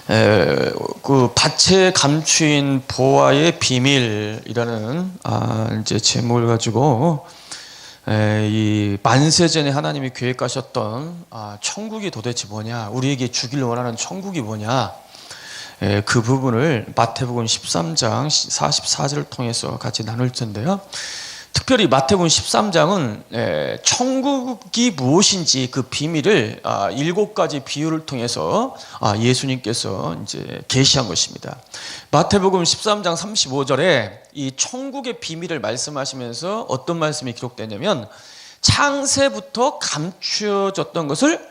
그 밭에 감추인 보화의 비밀이라는 이제 제목을 가지고 이 만세전에 하나님이 계획하셨던 천국이 도대체 뭐냐, 우리에게 주길 원하는 천국이 뭐냐, 그 부분을 마태복음 13장 44절을 통해서 같이 나눌 텐데요. 특별히 마태복음 13장은 천국이 무엇인지 그 비밀을 7가지 비유를 통해서 예수님께서 이제 계시한 것입니다. 마태복음 13장 35절에 이 천국의 비밀을 말씀하시면서 어떤 말씀이 기록되냐면, 창세부터 감추어졌던 것을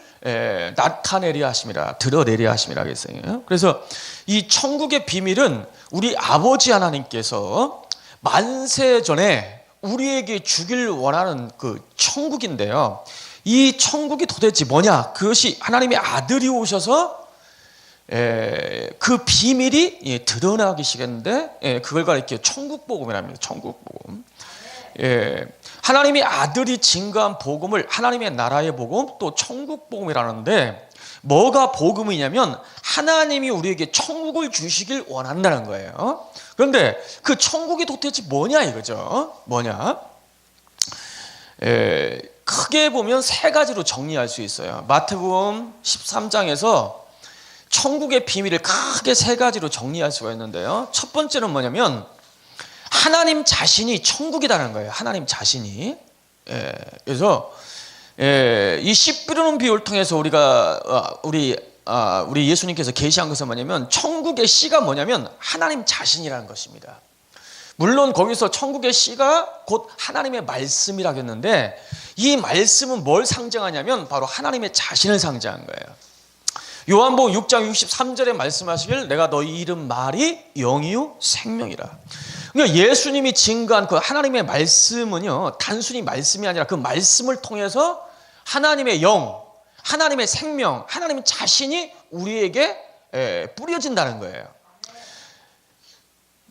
나타내려 하심이라, 드러내려 하심이라 했어요. 그래서 이 천국의 비밀은 우리 아버지 하나님께서 만세 전에 우리에게 주길 원하는 그 천국인데요. 이 천국이 도대체 뭐냐? 그것이 하나님의 아들이 오셔서 그 비밀이 드러나기 시작했는데, 그걸 가리켜 천국복음이라는 겁니다. 천국복음. 하나님의 아들이 증거한 복음을 하나님의 나라의 복음, 또 천국복음이라는데, 뭐가 복음이냐면 하나님이 우리에게 천국을 주시길 원한다는 거예요. 그런데 그 천국이 도대체 뭐냐 이거죠. 뭐냐? 크게 보면 3가지로 정리할 수 있어요. 마태복음 13장에서 천국의 비밀을 크게 3가지로 정리할 수가 있는데요. 첫 번째는 뭐냐면 하나님 자신이 천국이라는 거예요. 하나님 자신이. 그래서 이 씨 뿌리는 비유를 통해서 우리 예수님께서 계시한 것은 뭐냐면, 천국의 씨가 뭐냐면 하나님 자신이라는 것입니다. 물론 거기서 천국의 씨가 곧 하나님의 말씀이라고 했는데, 이 말씀은 뭘 상징하냐면 바로 하나님의 자신을 상징한 거예요. 요한복음 6장 63절에 말씀하시길, 내가 너희 이름 말이 영이요 생명이라. 그러니까 예수님이 증거한 그 하나님의 말씀은요, 단순히 말씀이 아니라 그 말씀을 통해서 하나님의 영, 하나님의 생명, 하나님 자신이 우리에게 뿌려진다는 거예요.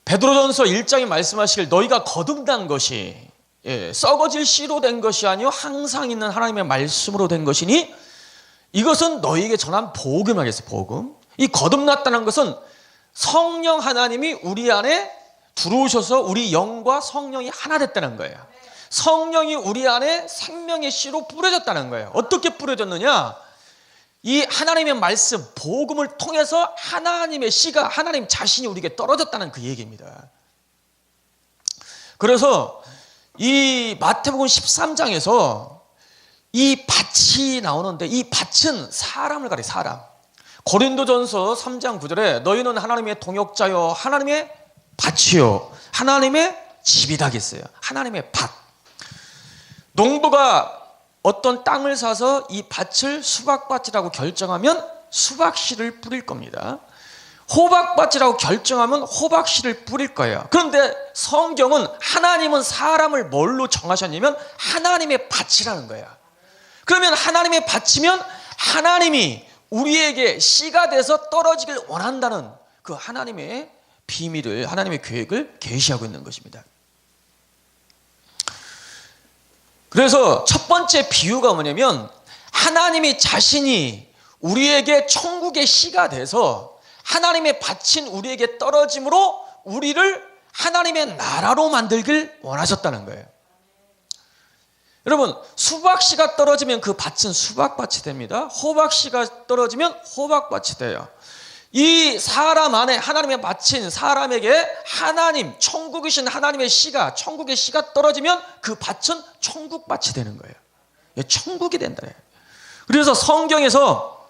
베드로전서 1장에 말씀하시길, 너희가 거듭난 것이 썩어질 씨로 된 것이 아니요 항상 있는 하나님의 말씀으로 된 것이니 이것은 너희에게 전한 복음이겠어요. 복음. 이 거듭났다는 것은 성령 하나님이 우리 안에 들어오셔서 우리 영과 성령이 하나 됐다는 거예요. 성령이 우리 안에 생명의 씨로 뿌려졌다는 거예요. 어떻게 뿌려졌느냐? 이 하나님의 말씀, 복음을 통해서 하나님의 씨가, 하나님 자신이 우리에게 떨어졌다는 그 얘기입니다. 그래서 이 마태복음 13장에서 이 밭이 나오는데, 이 밭은 사람을 가리켜, 사람. 고린도전서 3장 9절에 너희는 하나님의 동역자요 하나님의 밭이요 하나님의 집이다 했어요. 하나님의 밭. 농부가 어떤 땅을 사서 이 밭을 수박밭이라고 결정하면 수박씨를 뿌릴 겁니다. 호박밭이라고 결정하면 호박씨를 뿌릴 거예요. 그런데 성경은 하나님은 사람을 뭘로 정하셨냐면 하나님의 밭이라는 거예요. 그러면 하나님의 밭이면 하나님이 우리에게 씨가 돼서 떨어지길 원한다는 그 하나님의 비밀을, 하나님의 계획을 계시하고 있는 것입니다. 그래서 첫 번째 비유가 뭐냐면, 하나님이 자신이 우리에게 천국의 씨가 돼서 하나님의 밭인 우리에게 떨어짐으로 우리를 하나님의 나라로 만들길 원하셨다는 거예요. 여러분, 수박씨가 떨어지면 그 밭은 수박밭이 됩니다. 호박씨가 떨어지면 호박밭이 돼요. 이 사람 안에 하나님의 밭인 사람에게 하나님, 천국이신 하나님의 씨가, 천국의 씨가 떨어지면 그 밭은 천국밭이 되는 거예요. 천국이 된다. 그래서 성경에서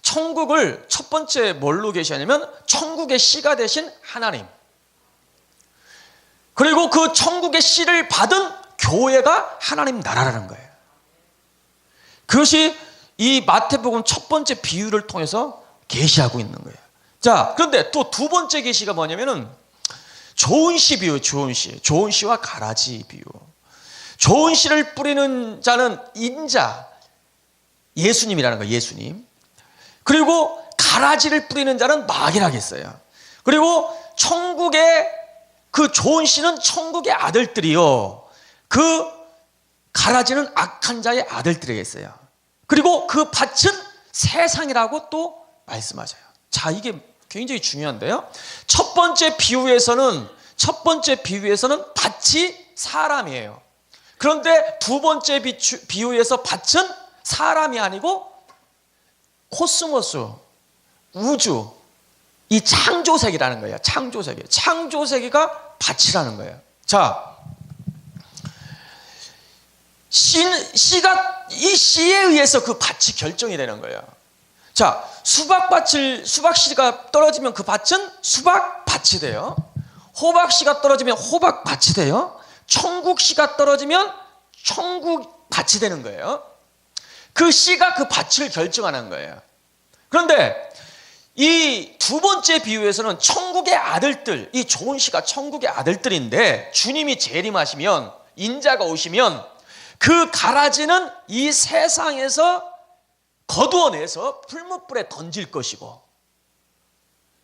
천국을 첫 번째 뭘로 계시하냐면 천국의 씨가 되신 하나님, 그리고 그 천국의 씨를 받은 교회가 하나님 나라라는 거예요. 그것이 이 마태복음 첫 번째 비유를 통해서 계시하고 있는 거예요. 자, 그런데 또 두 번째 계시가 뭐냐면은 좋은 씨 비유, 좋은 씨. 좋은 씨와 가라지 비유. 좋은 씨를 뿌리는 자는 인자, 예수님이라는 거예요. 예수님. 그리고 가라지를 뿌리는 자는 마귀라고 했어요. 그리고 천국의 그 좋은 씨는 천국의 아들들이요, 그 가라지는 악한 자의 아들들이겠어요. 그리고 그 밭은 세상이라고 또 말씀하셔요. 자, 이게 굉장히 중요한데요. 첫 번째 비유에서는 밭이 사람이에요. 그런데 두 번째 비유에서 밭은 사람이 아니고 코스모스, 우주, 이 창조세계라는 거예요. 창조세계. 창조세계가 밭이라는 거예요. 자, 이 씨에 의해서 그 밭이 결정이 되는 거예요. 자, 수박씨가 떨어지면 그 밭은 수박밭이 돼요. 호박씨가 떨어지면 호박밭이 돼요. 청국씨가 떨어지면 청국밭이 되는 거예요. 그 씨가 그 밭을 결정하는 거예요. 그런데 이 두 번째 비유에서는 천국의 아들들, 이 좋은 씨가 천국의 아들들인데 주님이 재림하시면, 인자가 오시면 그 가라지는 이 세상에서 거두어내서 풀무불에 던질 것이고,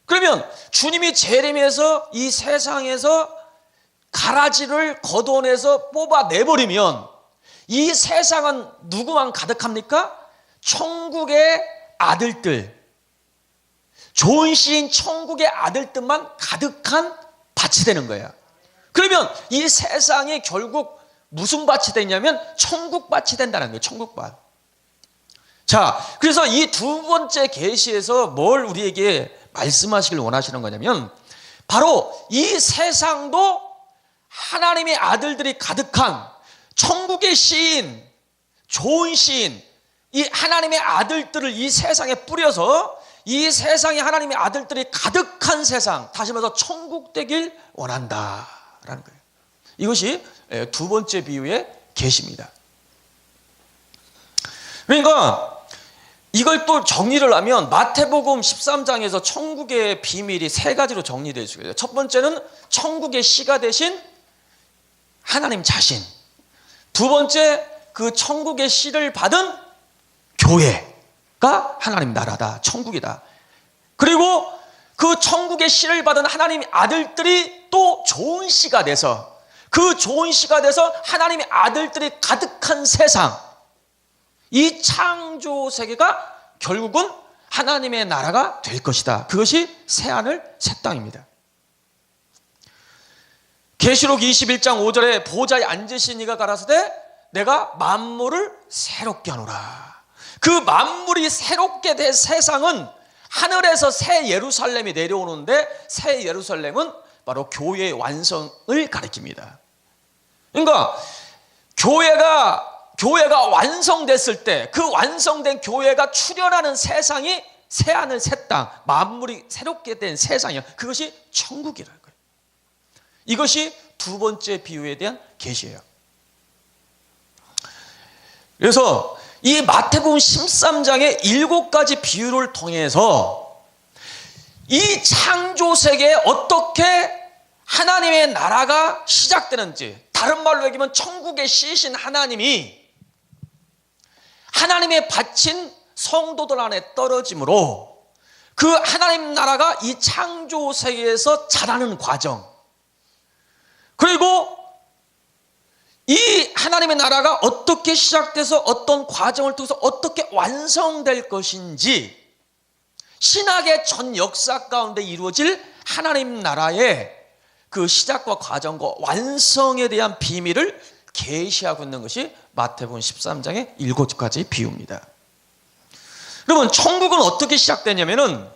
그러면 주님이 재림해서 이 세상에서 가라지를 거두어내서 뽑아내버리면 이 세상은 누구만 가득합니까? 천국의 아들들, 좋은 씨인 천국의 아들들만 가득한 밭이 되는 거예요. 그러면 이 세상이 결국 무슨 밭이 되냐면 천국밭이 된다는 거예요. 천국밭. 자, 그래서 이 두 번째 계시에서 뭘 우리에게 말씀하시길 원하시는 거냐면, 바로 이 세상도 하나님의 아들들이 가득한 천국의 시인, 좋은 시인, 이 하나님의 아들들을 이 세상에 뿌려서 이 세상에 하나님의 아들들이 가득한 세상, 다시 말해서 천국 되길 원한다라는 거예요. 이것이 두 번째 비유의 계시입니다. 그러니까 이걸 또 정리를 하면 마태복음 13장에서 천국의 비밀이 세 가지로 정리되어 있어요. 첫 번째는 천국의 씨가 되신 하나님 자신. 두 번째, 그 천국의 씨를 받은 교회가 하나님 나라다, 천국이다. 그리고 그 천국의 씨를 받은 하나님 아들들이 또 좋은 씨가 돼서, 그 좋은 씨가 돼서 하나님의 아들들이 가득한 세상, 이 창조 세계가 결국은 하나님의 나라가 될 것이다. 그것이 새하늘 새 땅입니다. 계시록 21장 5절에 보좌에 앉으신 이가 가라사대 내가 만물을 새롭게 하노라. 그 만물이 새롭게 된 세상은 하늘에서 새 예루살렘이 내려오는데, 새 예루살렘은 바로 교회의 완성을 가리킵니다. 그러니까 교회가 완성됐을 때 그 완성된 교회가 출현하는 세상이 새하늘 새 땅, 만물이 새롭게 된 세상이야. 그것이 천국이라는 거예요. 이것이 두 번째 비유에 대한 계시예요. 그래서 이 마태복음 13장의 7가지 비유를 통해서 이 창조 세계에 어떻게 하나님의 나라가 시작되는지, 다른 말로 얘기하면 천국의 씨신 하나님이 하나님의 바친 성도들 안에 떨어짐으로 그 하나님 나라가 이 창조 세계에서 자라는 과정, 그리고 이 하나님의 나라가 어떻게 시작돼서 어떤 과정을 통해서 어떻게 완성될 것인지, 신학의 전 역사 가운데 이루어질 하나님 나라의 그 시작과 과정과 완성에 대한 비밀을 계시하고 있는 것이 마태복음 13장의 7가지 비유입니다. 여러분, 천국은 어떻게 시작되냐면은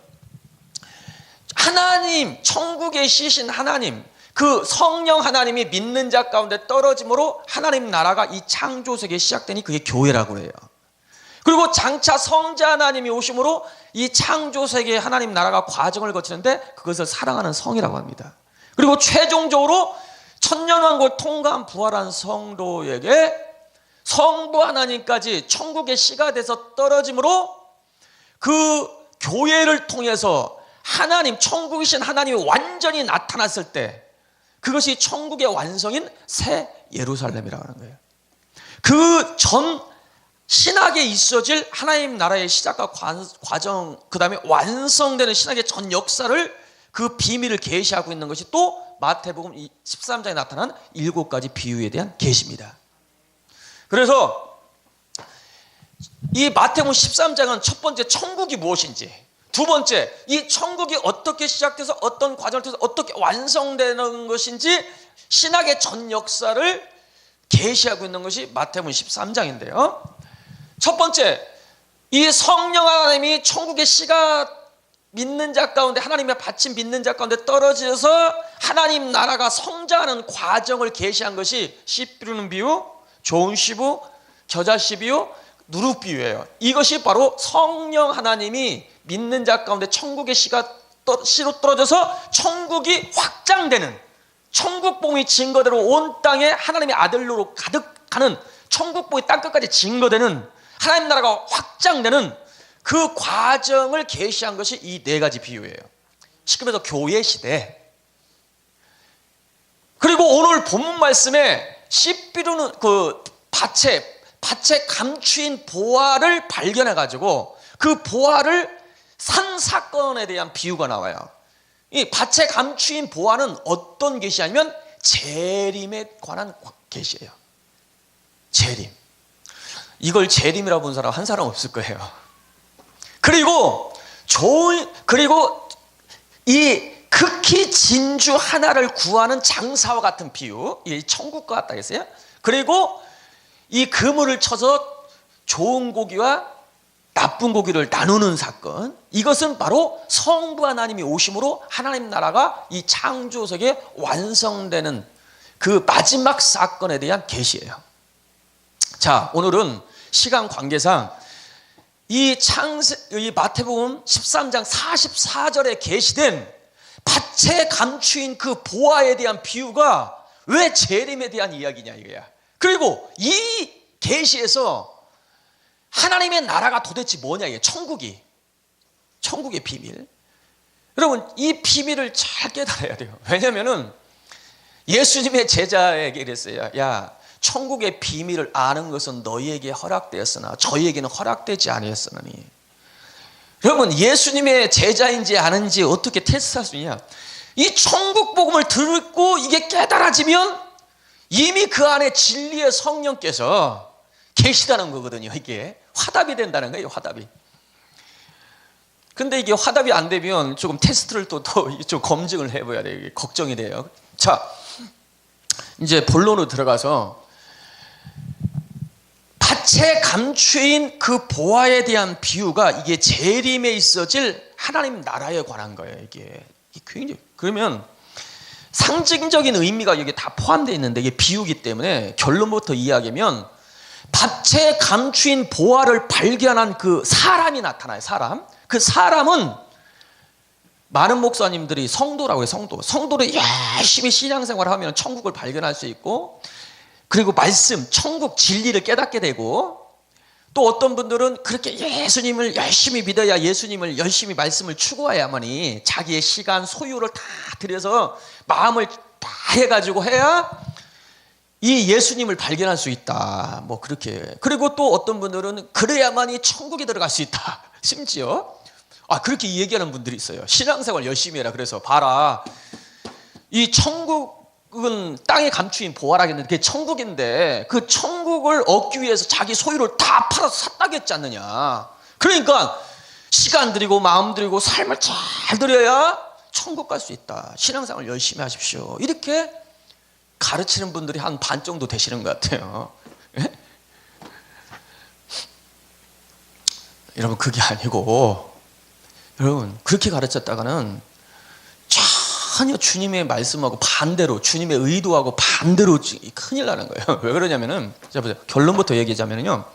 하나님, 천국에 시신 하나님, 그 성령 하나님이 믿는 자 가운데 떨어짐으로 하나님 나라가 이 창조 세계에 시작되니 그게 교회라고 해요. 그리고 장차 성자 하나님이 오심으로 이 창조 세계의 하나님 나라가 과정을 거치는데 그것을 사랑하는 성이라고 합니다. 그리고 최종적으로 천년왕국을 통과한 부활한 성도에게 성부 하나님까지 천국의 씨가 돼서 떨어짐으로 그 교회를 통해서 하나님, 천국이신 하나님이 완전히 나타났을 때 그것이 천국의 완성인 새 예루살렘이라고 하는 거예요. 그 전 신학에 있어질 하나님 나라의 시작과 과정, 그 다음에 완성되는 신학의 전 역사를, 그 비밀을 계시하고 있는 것이 또 마태복음 13장에 나타난 7가지 비유에 대한 계시입니다. 그래서 이 마태복음 13장은 첫 번째 천국이 무엇인지, 두 번째, 이 천국이 어떻게 시작돼서 어떤 과정을 통해서 어떻게 완성되는 것인지 신학의 전 역사를 계시하고 있는 것이 마태복음 13장인데요. 첫 번째, 이 성령 하나님이 천국의 씨가 믿는 자 가운데, 하나님의 바친 믿는 자 가운데 떨어져서 하나님 나라가 성장하는 과정을 계시한 것이 씨 뿌리는 비유, 좋은 씨부, 겨자씨 비유, 누룩 비유예요. 이것이 바로 성령 하나님이 믿는 자 가운데 천국의 씨로 떨어져서 천국이 확장되는, 천국복이 증거대로 온 땅에 하나님의 아들로 가득하는, 천국복이 땅끝까지 증거되는, 하나님 나라가 확장되는 그 과정을 계시한 것이 이 네 가지 비유예요. 쉽게 말해서 교회 시대. 그리고 오늘 본문 말씀에 씨 뿌리는 그 밭에 감추인 보화를 발견해 가지고 그 보화를 산 사건에 대한 비유가 나와요. 이 밭에 감추인 보화는 어떤 계시냐면 재림에 관한 계시예요. 재림. 이걸 재림이라고 본 사람 한 사람 없을 거예요. 그리고 이 극히 진주 하나를 구하는 장사와 같은 비유, 이 천국과 같다 했어요. 그리고 이 그물을 쳐서 좋은 고기와 나쁜 고기를 나누는 사건, 이것은 바로 성부 하나님이 오심으로 하나님 나라가 이 창조세계에 완성되는 그 마지막 사건에 대한 계시예요. 자, 오늘은 시간 관계상 이 마태복음 13장 44절에 계시된 밭에 감추인 그 보화에 대한 비유가 왜 재림에 대한 이야기냐 이거야. 그리고 이 계시에서 하나님의 나라가 도대체 뭐냐 이게, 천국의 비밀. 여러분, 이 비밀을 잘 깨달아야 돼요. 왜냐면은 예수님의 제자에게 이랬어요. 야, 천국의 비밀을 아는 것은 너희에게 허락되었으나 저희에게는 허락되지 아니했으니. 여러분, 예수님의 제자인지 아닌지 어떻게 테스트할 수 있냐? 이 천국 복음을 듣고 이게 깨달아지면 이미 그 안에 진리의 성령께서 계시다는 거거든요. 이게 화답이 된다는 거예요. 화답이. 근데 이게 화답이 안 되면 조금 테스트를 또 좀 검증을 해봐야 돼요. 이게 걱정이 돼요. 자, 이제 본론으로 들어가서 밭에 감추인 그 보화에 대한 비유가 이게 재림에 있어질 하나님 나라에 관한 거예요. 이게 굉장히, 그러면 상징적인 의미가 여기 다 포함되어 있는데 이게 비유기 때문에 결론부터 이야기하면 밭에 감추인 보화를 발견한 그 사람이 나타나요. 사람. 그 사람은 많은 목사님들이 성도라고 해요. 성도를 열심히 신앙생활을 하면 천국을 발견할 수 있고, 그리고 말씀, 천국 진리를 깨닫게 되고, 또 어떤 분들은 그렇게 예수님을 열심히 믿어야, 예수님을 열심히 말씀을 추구해야만이 자기의 시간, 소유를 다 들여서 마음을 다 해가지고 해야 이 예수님을 발견할 수 있다. 뭐 그렇게. 그리고 또 어떤 분들은 그래야만이 천국에 들어갈 수 있다. 심지어 그렇게 얘기하는 분들이 있어요. 신앙생활 열심히 해라. 그래서 봐라, 이 천국은 땅에 감추인 보화라겠는데 그게 천국인데 그 천국을 얻기 위해서 자기 소유를 다 팔아서 샀다겠지 않느냐. 그러니까 시간 들이고 마음 들이고 삶을 잘 들여야 천국 갈 수 있다. 신앙생활 열심히 하십시오. 이렇게 가르치는 분들이 한 반 정도 되시는 것 같아요. 예? 여러분, 그게 아니고, 여러분, 그렇게 가르쳤다가는 전혀 주님의 말씀하고 반대로, 주님의 의도하고 반대로 큰일 나는 거예요. 왜 그러냐면은, 자 보세요. 결론부터 얘기하자면요,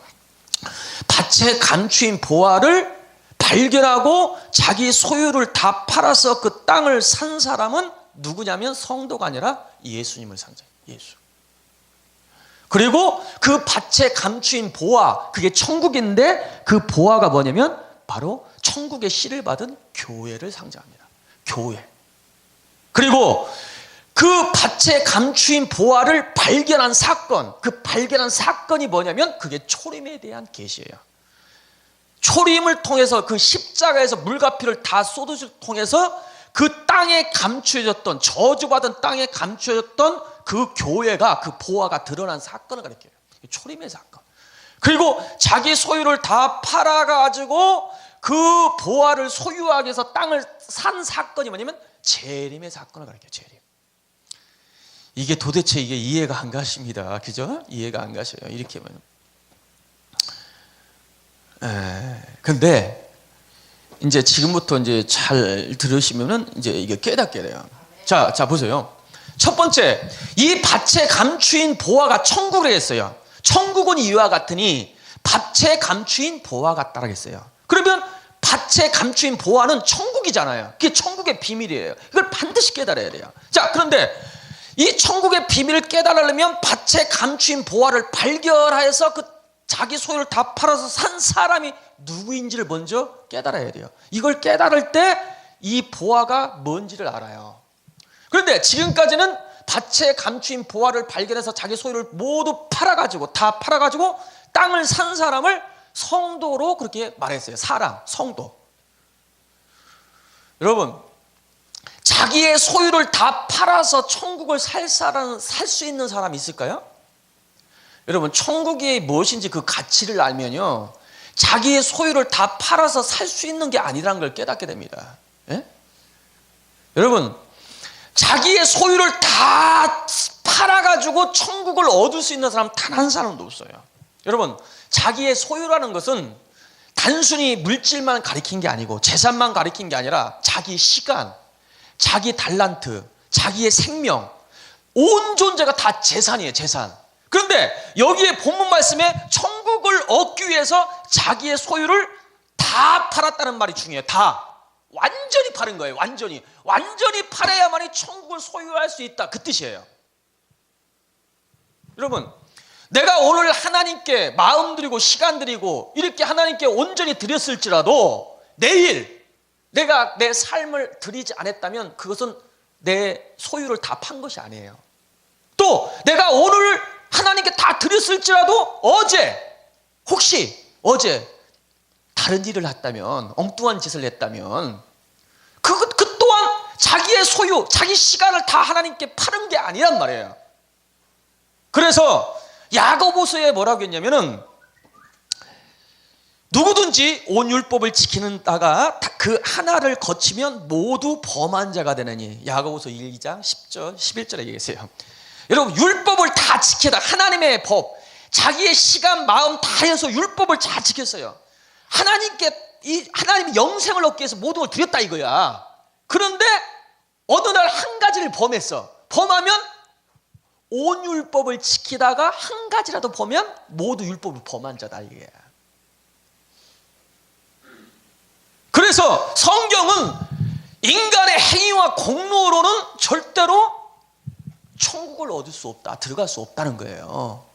밭에 감추인 보화를 발견하고 자기 소유를 다 팔아서 그 땅을 산 사람은 누구냐면 성도가 아니라 예수님을 산 자예요. 예수. 그리고 그 밭에 감추인 보화, 그게 천국인데 그 보화가 뭐냐면 바로 천국의 씨를 받은 교회를 상징합니다. 교회. 그리고 그 밭에 감추인 보화를 발견한 사건, 그 발견한 사건이 뭐냐면 그게 초림에 대한 계시예요. 초림을 통해서, 그 십자가에서 물과 피를 다 쏟으실 통해서 그 땅에 감추어졌던, 저주받은 땅에 감추어졌던 그 교회가, 그 보화가 드러난 사건을 가리켜요. 초림의 사건. 그리고 자기 소유를 다 팔아가지고 그 보화를 소유하기 위해서 땅을 산 사건이 뭐냐면 재림의 사건을 가리켜요. 재림. 이게 도대체 이게 이해가 안 가십니다. 그죠? 이해가 안 가셔요. 이렇게 보면. 근데 이제 지금부터 이제 잘 들으시면은 이제 이게 깨닫게 돼요. 자 보세요. 첫 번째, 이 밭에 감추인 보화가 천국에 있어요. 천국은 이와 같으니 밭에 감추인 보화 같다라고 했어요. 그러면 밭에 감추인 보화는 천국이잖아요. 그게 천국의 비밀이에요. 이걸 반드시 깨달아야 돼요. 자, 그런데 이 천국의 비밀을 깨달으려면 밭에 감추인 보화를 발견하여서 그 자기 소유를 다 팔아서 산 사람이 누구인지를 먼저 깨달아야 돼요. 이걸 깨달을 때 이 보화가 뭔지를 알아요. 그런데 지금까지는 밭에 감추인 보화를 발견해서 자기 소유를 모두 팔아가지고 다 팔아가지고 땅을 산 사람을 성도로 그렇게 말했어요. 사람, 성도. 여러분, 자기의 소유를 다 팔아서 천국을 살 수 있는 사람이 있을까요? 여러분, 천국이 무엇인지 그 가치를 알면요, 자기의 소유를 다 팔아서 살 수 있는 게 아니라는 걸 깨닫게 됩니다. 예? 여러분, 자기의 소유를 다 팔아가지고 천국을 얻을 수 있는 사람 단 한 사람도 없어요. 여러분, 자기의 소유라는 것은 단순히 물질만 가리킨 게 아니고 재산만 가리킨 게 아니라 자기 시간, 자기 달란트, 자기의 생명, 온 존재가 다 재산이에요. 재산. 그런데 여기에 본문 말씀에 천국을 얻기 위해서 자기의 소유를 다 팔았다는 말이 중요해요. 다. 완전히 팔은 거예요. 완전히 팔아야만이 천국을 소유할 수 있다. 그 뜻이에요. 여러분, 내가 오늘 하나님께 마음 드리고 시간 드리고 이렇게 하나님께 온전히 드렸을지라도 내일 내가 내 삶을 드리지 않았다면 그것은 내 소유를 다 판 것이 아니에요. 또 내가 오늘 하나님께 다 드렸을지라도 혹시 어제 다른 일을 했다면, 엉뚱한 짓을 했다면 그 또한 자기의 소유, 자기 시간을 다 하나님께 파는 게 아니란 말이에요. 그래서 야고보서에 뭐라고 했냐면은 누구든지 온 율법을 지키는다가 그 하나를 거치면 모두 범한 자가 되느니, 야고보서 1장 10절 11절에 얘기했어요. 여러분, 율법을 다 지키다, 하나님의 법, 자기의 시간, 마음 다 해서 율법을 잘 지켰어요. 하나님이 영생을 얻기 위해서 모든 걸 드렸다 이거야. 그런데 어느 날 한 가지를 범했어. 범하면 온 율법을 지키다가 한 가지라도 범하면 모두 율법을 범한 자다 이게. 그래서 성경은 인간의 행위와 공로로는 절대로 천국을 얻을 수 없다, 들어갈 수 없다는 거예요.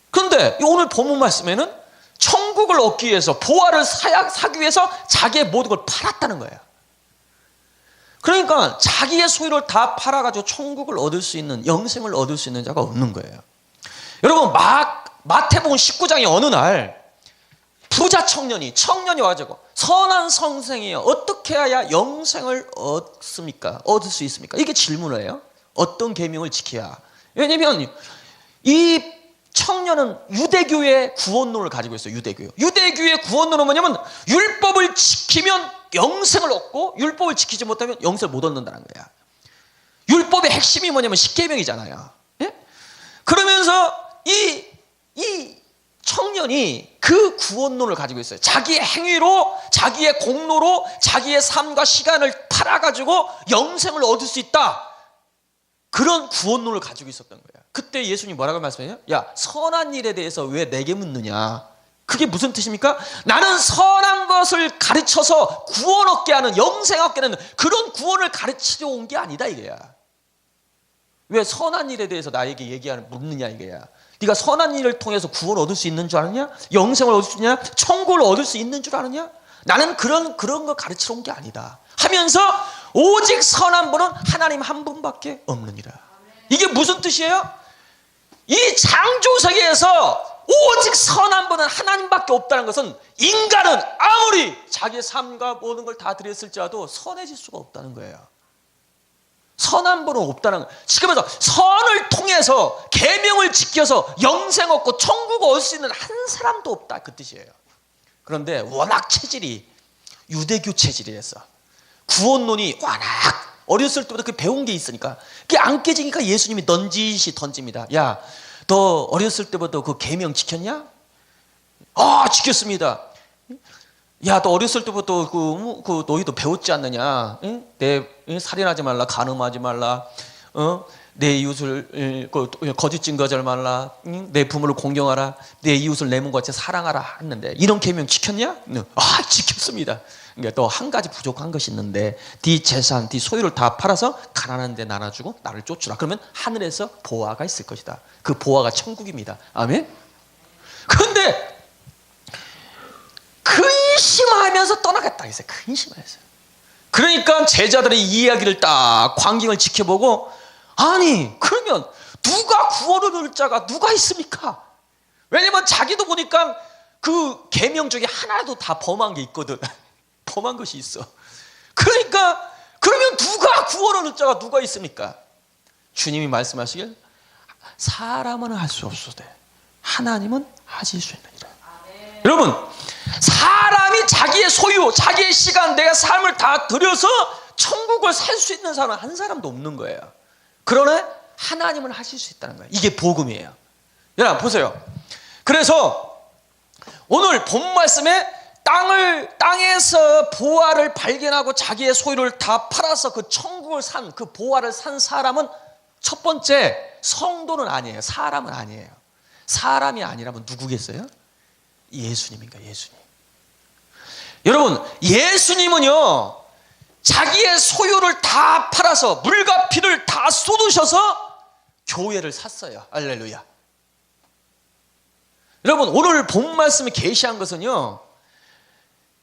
그런데 오늘 본문 말씀에는 천국을 얻기 위해서, 보화를 사기 위해서 자기의 모든 걸 팔았다는 거예요. 그러니까 자기의 소유를 다 팔아가지고 천국을 얻을 수 있는, 영생을 얻을 수 있는 자가 없는 거예요. 여러분, 마태복음 19장에 어느 날 부자 청년이 와가지고 선한 선생이여 어떻게 해야 영생을 얻을 수 있습니까? 이게 질문을 해요. 어떤 계명을 지켜야? 왜냐하면 이 청년은 유대교의 구원론을 가지고 있어요. 유대교의 구원론은 뭐냐면 율법을 지키면 영생을 얻고 율법을 지키지 못하면 영생을 못 얻는다는 거야. 율법의 핵심이 뭐냐면 십계명이잖아요. 예? 그러면서 이 청년이 그 구원론을 가지고 있어요. 자기의 행위로, 자기의 공로로, 자기의 삶과 시간을 팔아가지고 영생을 얻을 수 있다. 그런 구원론을 가지고 있었던 거예요. 그때 예수님 뭐라고 말씀해요? 야, 선한 일에 대해서 왜 내게 묻느냐? 그게 무슨 뜻입니까? 나는 선한 것을 가르쳐서 구원 얻게 하는, 영생 얻게 하는 그런 구원을 가르치려 온 게 아니다 이거야. 왜 선한 일에 대해서 나에게 묻느냐 이거야. 네가 선한 일을 통해서 구원 얻을 수 있는 줄 아느냐? 영생을 얻을 수 있느냐? 천국을 얻을 수 있는 줄 아느냐? 나는 그런 거 가르치러 온 게 아니다 하면서 오직 선한 분은 하나님 한 분밖에 없느니라. 이게 무슨 뜻이에요? 이 창조세계에서 오직 선한 분은 하나님밖에 없다는 것은 인간은 아무리 자기의 삶과 모든 걸 다 드렸을지라도 선해질 수가 없다는 거예요. 선한 분은 없다는 거예요. 지금에서 선을 통해서 계명을 지켜서 영생 얻고 천국 얻을 수 있는 한 사람도 없다 그 뜻이에요. 그런데 워낙 체질이 유대교 체질이었어. 구원론이 워낙 어렸을 때부터 그 배운 게 있으니까 그게 안 깨지니까 예수님이 넌지시 던집니다. 야, 너 어렸을 때부터 그 계명 지켰냐? 아, 지켰습니다. 야, 너 어렸을 때부터 그 너희도 배웠지 않느냐? 응? 살인하지 말라, 간음하지 말라, 내 이웃을 거짓 증거하지 말라, 응? 내 부모를 공경하라, 내 이웃을 내 몸과 같이 사랑하라 했는데 이런 계명 지켰냐? 아, 지켰습니다. 그러니까 또 한 가지 부족한 것이 있는데 네 재산, 네 소유를 다 팔아서 가난한 데 나눠주고 나를 쫓으라. 그러면 하늘에서 보화가 있을 것이다. 그 보화가 천국입니다. 아멘. 그런데 근심하면서 떠나갔다 했어요. 근심하였어요. 그러니까 제자들의 이야기를 딱 광경을 지켜보고, 아니 그러면 누가 구원을 얻을 자가 누가 있습니까? 왜냐면 자기도 보니까 그 계명 중에 하나라도 다 범한 게 있거든. 범한 것이 있어. 그러니까 그러면 누가 구원을 얻을 자가 누가 있습니까? 주님이 말씀하시길, 사람은 할 수 없어도 하나님은 하실 수 있느니라. 여러분, 사람이 자기의 소유, 자기의 시간, 내가 삶을 다 들여서 천국을 살 수 있는 사람은 한 사람도 없는 거예요. 그러나 하나님은 하실 수 있다는 거예요. 이게 복음이에요. 여러분 보세요. 그래서 오늘 본 말씀에 땅에서 보화를 발견하고 자기의 소유를 다 팔아서 그 천국을 산, 그 보화를 산 사람은 첫 번째 성도는 아니에요. 사람은 아니에요. 사람이 아니라면 누구겠어요? 예수님인가, 예수님. 여러분, 예수님은요, 자기의 소유를 다 팔아서 물과 피를 다 쏟으셔서 교회를 샀어요. 할렐루야. 여러분, 오늘 본 말씀에 계시한 것은요,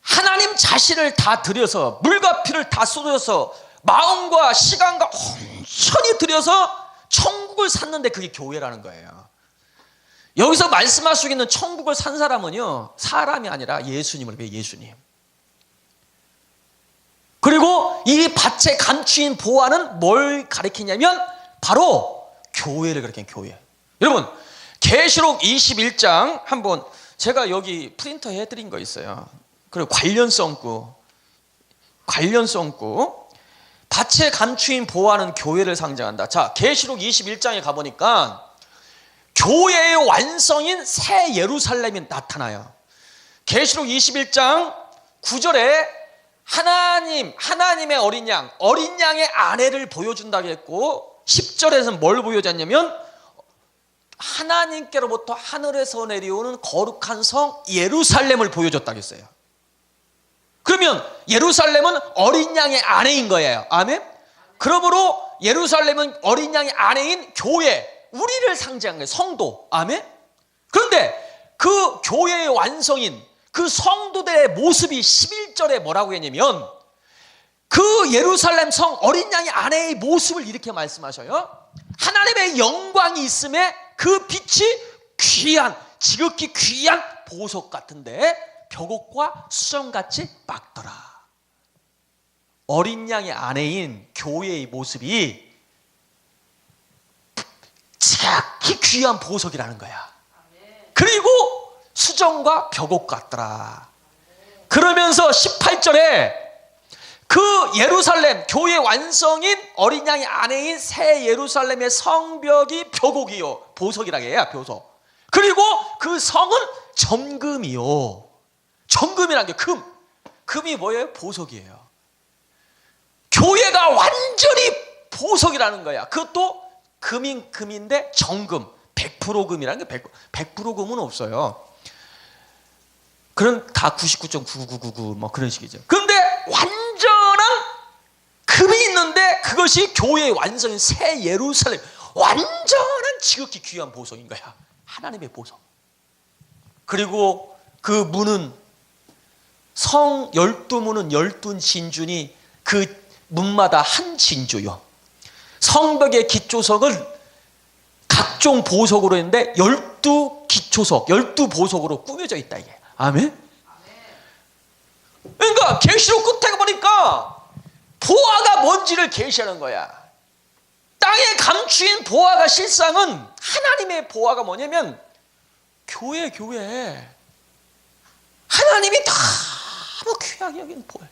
하나님 자신을 다 들여서 물과 피를 다 쏟아서 마음과 시간과 온전히 들여서 천국을 샀는데 그게 교회라는 거예요. 여기서 말씀하시고 있는 천국을 산 사람은요, 사람이 아니라 예수님을 왜 예수님. 그리고 이 밭에 감추인 보화는 뭘 가리키냐면 바로 교회를 가리키는 교회. 여러분, 계시록 21장 한번 제가 여기 프린터 해드린 거 있어요. 그리고 관련성구 밭에 감추인 보화는 교회를 상징한다. 자, 계시록 21장에 가보니까 교회의 완성인 새 예루살렘이 나타나요. 계시록 21장 9절에 하나님의 어린 양의 아내를 보여준다고 했고, 10절에서는 뭘 보여줬냐면 하나님께로부터 하늘에서 내려오는 거룩한 성 예루살렘을 보여줬다고 했어요. 그러면 예루살렘은 어린 양의 아내인 거예요. 아멘? 그러므로 예루살렘은 어린 양의 아내인 교회, 우리를 상징한 거예요. 성도. 아멘? 그런데 그 교회의 완성인 그 성도들의 모습이 11절에 뭐라고 했냐면, 그 예루살렘 성 어린 양의 아내의 모습을 이렇게 말씀하셔요. 하나님의 영광이 있음에 그 빛이 지극히 귀한 보석 같은데 벽옥과 수정같이 맑더라. 어린 양의 아내인 교회의 모습이 지극히 귀한 보석이라는 거야. 그리고 수정과 벽옥 같더라. 그러면서 18절에 그 예루살렘 교회 완성인 어린 양의 아내인 새 예루살렘의 성벽이 벽옥이요, 보석이라고 해요. 보석. 그리고 그 성은 정금이요. 정금이라는 게 금이 뭐예요? 보석이에요. 교회가 완전히 보석이라는 거야. 그것도 금인데 정금, 100% 금이라는 게 100% 금은 없어요. 그런 다 99.9999 뭐 그런 식이죠. 그런데 완전한 금이 있는데 그것이 교회의 완성인 새 예루살렘, 완전한 지극히 귀한 보석인 거야. 하나님의 보석. 그리고 그 문은 성 12문은 12진주니 그 문마다 한 진주요. 성벽의 기초석을 각종 보석으로 했는데 12기초석, 12보석으로 꾸며져 있다 이게. 아멘? 그러니까 계시록 끝에 보니까 보화가 뭔지를 계시하는 거야. 땅에 감추인 보화가 실상은 하나님의 보화가 뭐냐면 교회. 하나님이 귀하게 여긴 보혈.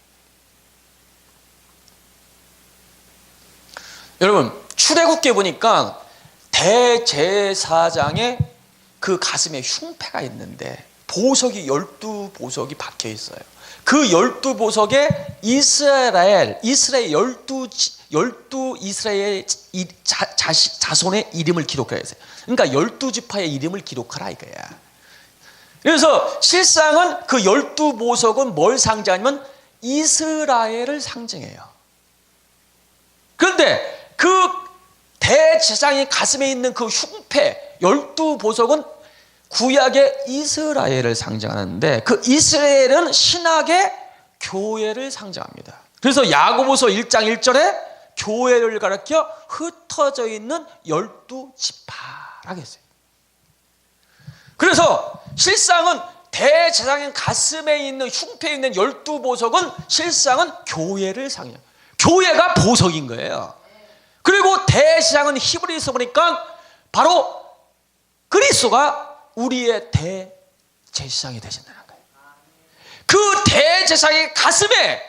여러분, 출애굽기에 보니까 대제사장의 그 가슴에 흉패가 있는데 보석이 12보석이 박혀 있어요. 그 12보석에 이스라엘 12 이스라엘 자손의 이름을 기록하라 했어요. 그러니까 12지파의 이름을 기록하라 이거야. 그래서 실상은 그 12보석은 뭘 상징하냐면 이스라엘을 상징해요. 그런데 그 대제사장의 가슴에 있는 그 흉패 12보석은 구약의 이스라엘을 상징하는데 그 이스라엘은 신약의 교회를 상징합니다. 그래서 야고보서 1장 1절에 교회를 가리켜 흩어져 있는 12지파라고 했어요. 그래서 실상은 대제사장의 가슴에 있는 흉패에 있는 12보석은 실상은 교회를 상징해요. 교회가 보석인 거예요. 그리고 대제사장은 히브리서 보니까 바로 그리스도가 우리의 대제사장이 되신다는 거예요. 그 대제사장의 가슴에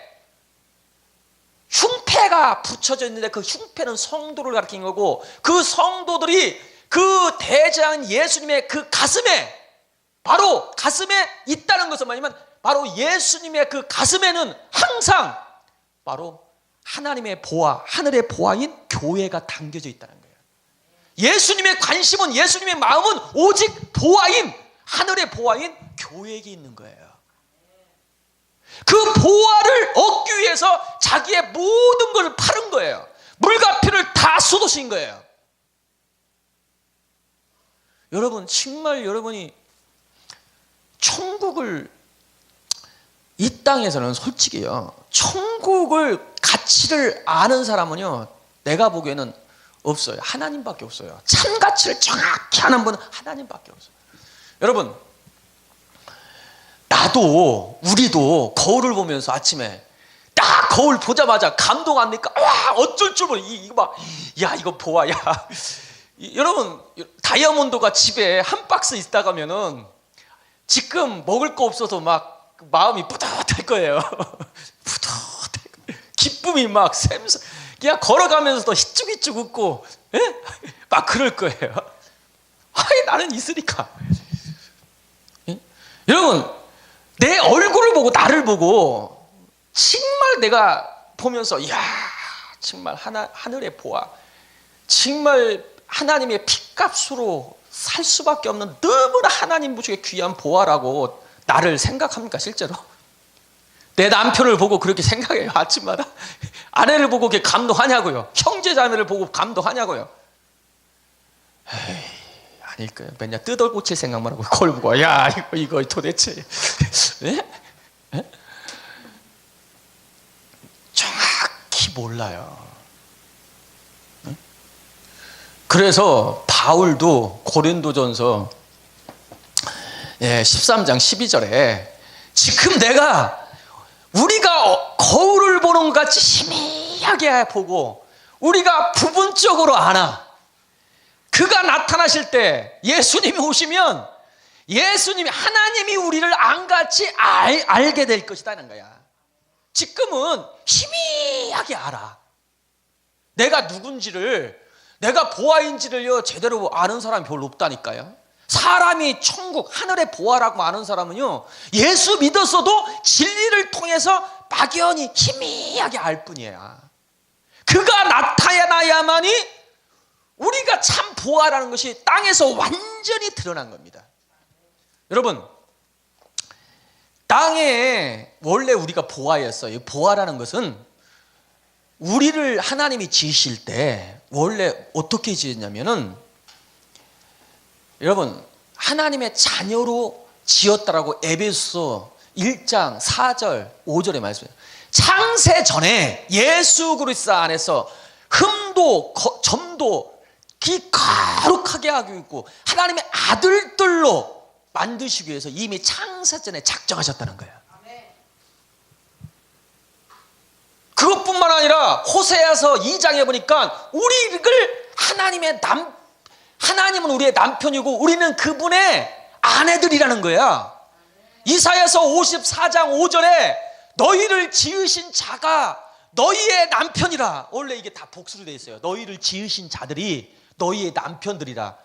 흉패가 붙여져 있는데 그 흉패는 성도를 가리키는 거고 그 성도들이 그 대제사장 예수님의 그 가슴에 바로 가슴에 있다는 것은 뭐냐면 바로 예수님의 그 가슴에는 항상 바로 하나님의 보화, 하늘의 보화인 교회가 담겨져 있다는 거예요. 예수님의 관심은, 예수님의 마음은 오직 보화인, 하늘의 보화인 교회에게 있는 거예요. 그 보화를 얻기 위해서 자기의 모든 것을 파는 거예요. 물과 피를 다 쏟으신 거예요. 여러분, 정말 여러분이 천국을, 이 땅에서는 솔직히요, 천국을 가치를 아는 사람은요, 내가 보기에는 없어요. 하나님밖에 없어요. 참 가치를 정확히 아는 분은 하나님밖에 없어요. 여러분, 나도 우리도 거울을 보면서 아침에 딱 거울 보자마자 감동 안 됩니까? 와, 어쩔 줄 몰라. 이거 봐. 야, 이거 보아. 야. 여러분, 다이아몬드가 집에 한 박스 있다가면은 지금 먹을 거 없어서 막 마음이 뿌듯할 거예요. 뿌듯할 거예요. 기쁨이 막 샘솟. 그냥 걸어가면서도 희쭉희쭉 웃고, 예? 막 그럴 거예요. 아이, 나는 있으니까. 예? 여러분, 내 얼굴을 보고 나를 보고 정말 내가 보면서, 이야, 정말 하늘의 보화, 정말 하나님의 핏값으로 살 수밖에 없는 너무나 하나님 보시기에 귀한 보화라고 나를 생각합니까, 실제로? 내 남편을 보고 그렇게 생각해요, 아침마다? 아내를 보고 그렇게 감동하냐고요? 형제 자매를 보고 감동하냐고요? 에이, 아닐 거예요. 맨날 뜯어 고칠 생각만 하고 거울 보고, 야, 이거 도대체. 네? 네? 정확히 몰라요. 네? 그래서 바울도 고린도전서 13장 12절에 지금 내가 우리가 거울을 보는 것 같이 희미하게 보고 우리가 부분적으로 아나, 그가 나타나실 때 예수님이 오시면 예수님이, 하나님이 우리를 안같이 알게 될 것이다는 거야. 지금은 희미하게 알아. 내가 누군지를, 내가 보아인지를요 제대로 아는 사람이 별로 없다니까요. 사람이 천국, 하늘의 보아라고 아는 사람은요, 예수 믿었어도 진리를 통해서 막연히 희미하게 알 뿐이야. 그가 나타나야만이 우리가 참 보아라는 것이 땅에서 완전히 드러난 겁니다. 여러분, 땅에 원래 우리가 보아였어요. 보아라는 것은 우리를 하나님이 지으실 때 원래 어떻게 지었냐면은, 여러분, 하나님의 자녀로 지었다라고 에베소 1장 4절 5절에 말씀해요. 창세 전에 예수 그리스도 안에서 흠도 점도 거룩하게 하고 있고 하나님의 아들들로 만드시기 위해서 이미 창세 전에 작정하셨다는 거예요. 그것뿐만 아니라 호세아서 2장에 보니까 우리를 하나님은 우리의 남편이고 우리는 그분의 아내들이라는 거야. 이사야서 54장 5절에 너희를 지으신 자가 너희의 남편이라. 원래 이게 다 복수로 되어 있어요. 너희를 지으신 자들이 너희의 남편들이라.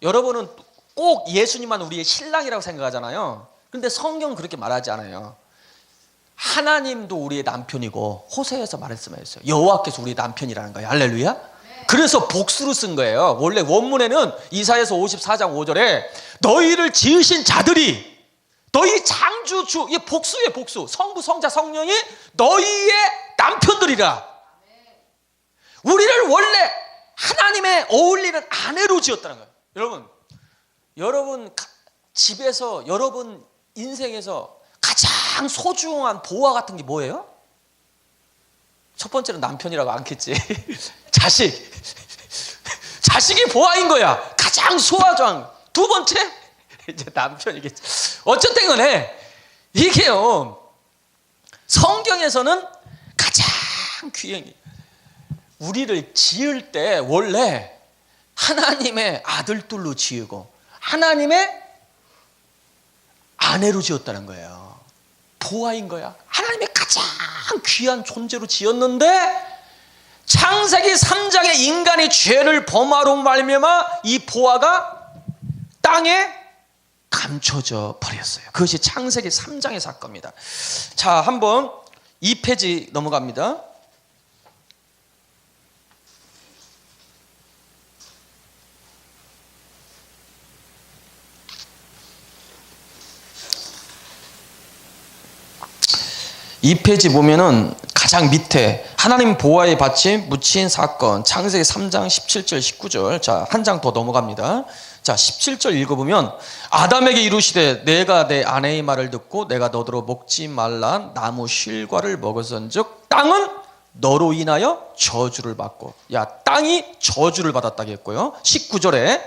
여러분은 꼭 예수님만 우리의 신랑이라고 생각하잖아요. 그런데 성경은 그렇게 말하지 않아요. 하나님도 우리의 남편이고, 호세에서 말씀하셨어요. 여호와께서 우리의 남편이라는 거예요. 할렐루야. 그래서 복수로 쓴 거예요. 원래 원문에는 이사야서 54장 5절에 너희를 지으신 자들이, 너희 창조주, 이게 복수예요. 복수. 성부, 성자, 성령이 너희의 남편들이라. 우리를 원래 하나님의 어울리는 아내로 지었다는 거예요. 여러분 집에서, 여러분 인생에서 가장 소중한 보화 같은 게 뭐예요? 첫 번째는 남편이라고 않겠지. 자식이 보화인 거야. 가장 소중한. 두 번째 이제 남편이겠지. 어쨌든 간에 이게요, 성경에서는 가장 귀한, 우리를 지을 때 원래 하나님의 아들들로 지으고 하나님의 아내로 지었다는 거예요. 보아인 거야. 하나님의 가장 귀한 존재로 지었는데 창세기 3장에 인간이 죄를 범하로 말미암아 이 보아가 땅에 감춰져 버렸어요. 그것이 창세기 3장의 사건입니다. 자, 한번 2페이지 넘어갑니다. 이 페이지 보면은 가장 밑에 하나님 보화에 바친 묻힌 사건, 창세기 3장 17절 19절. 자, 한 장 더 넘어갑니다. 자, 17절 읽어보면 아담에게 이르시되 내가 내 아내의 말을 듣고 내가 너더러 먹지 말라 나무 실과를 먹었은즉 땅은 너로 인하여 저주를 받고. 야, 땅이 저주를 받았다겠고요. 19절에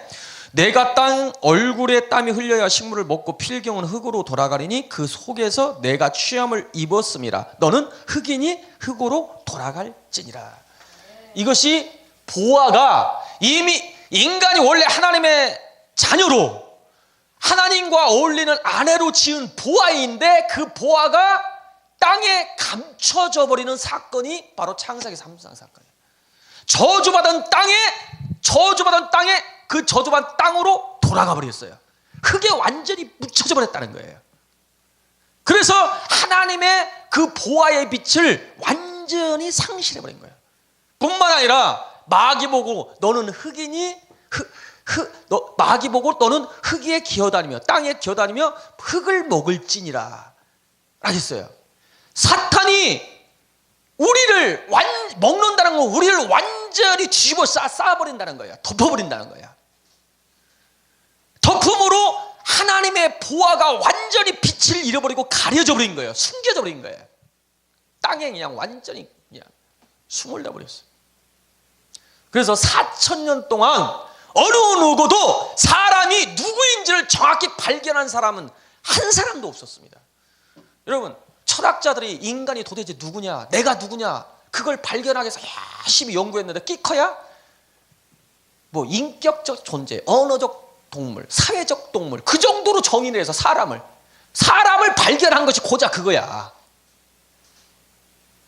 내가 땅 얼굴에 땀이 흘려야 식물을 먹고 필경은 흙으로 돌아가리니 그 속에서 내가 취함을 입었음이라. 너는 흙이니 흙으로 돌아갈지니라. 이것이 보아가 이미 인간이 원래 하나님의 자녀로 하나님과 어울리는 아내로 지은 보아인데 그 보아가 땅에 감춰져 버리는 사건이 바로 창세기 3장 사건이에요. 저주받은 땅에 그 저주받은 땅으로 돌아가 버렸어요. 흙에 완전히 묻혀져 버렸다는 거예요. 그래서 하나님의 그 보화의 빛을 완전히 상실해 버린 거예요. 뿐만 아니라 마귀 보고 너는 흙이니 마귀 보고 너는 흙에 기어다니며 땅에 기어다니며 흙을 먹을지니라 하셨어요. 사탄이 우리를 먹는다는 건 우리를 완전히 뒤집어 쌓아버린다는 거예요. 덮어버린다는 거예요. 덮음으로 하나님의 보화가 완전히 빛을 잃어버리고 가려져 버린 거예요. 숨겨져 버린 거예요. 땅에 그냥 완전히 그냥 숨을 내버렸어요. 그래서 4,000년 동안 어느 누구도 사람이 누구인지를 정확히 발견한 사람은 한 사람도 없었습니다. 여러분, 철학자들이 인간이 도대체 누구냐, 내가 누구냐, 그걸 발견하기 위해서 열심히 연구했는데 끼커야 뭐 인격적 존재, 언어적 동물, 사회적 동물, 그 정도로 정의를 해서 사람을 발견한 것이 고작 그거야.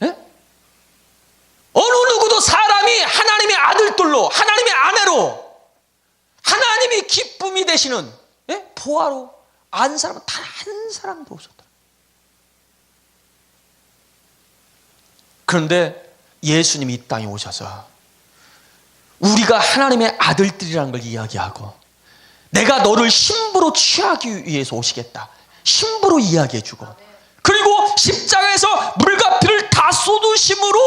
예? 어느 누구도 사람이 하나님의 아들들로, 하나님의 아내로, 하나님이 기쁨이 되시는 보화로 안 사람은 단 한 사람도 없었다. 그런데 예수님이 이 땅에 오셔서 우리가 하나님의 아들들이라는 걸 이야기하고 내가 너를 신부로 취하기 위해서 오시겠다. 신부로 이야기해주고 그리고 십자가에서 물과 피를 다 쏟으심으로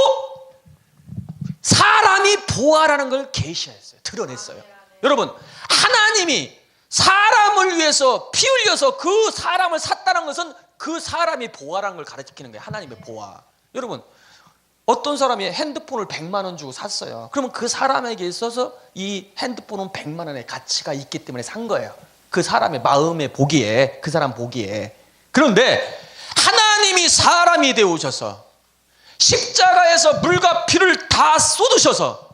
사람이 보아라는 걸 계시했어요. 드러냈어요. 여러분, 하나님이 사람을 위해서 피 흘려서 그 사람을 샀다는 것은 그 사람이 보아라는 걸 가르치는 거예요. 하나님의 보아. 여러분, 어떤 사람이 핸드폰을 100만 원 주고 샀어요. 그러면 그 사람에게 있어서 이 핸드폰은 100만 원의 가치가 있기 때문에 산 거예요. 그 사람의 마음에 보기에, 그 사람 보기에. 그런데 하나님이 사람이 되어 오셔서 십자가에서 물과 피를 다 쏟으셔서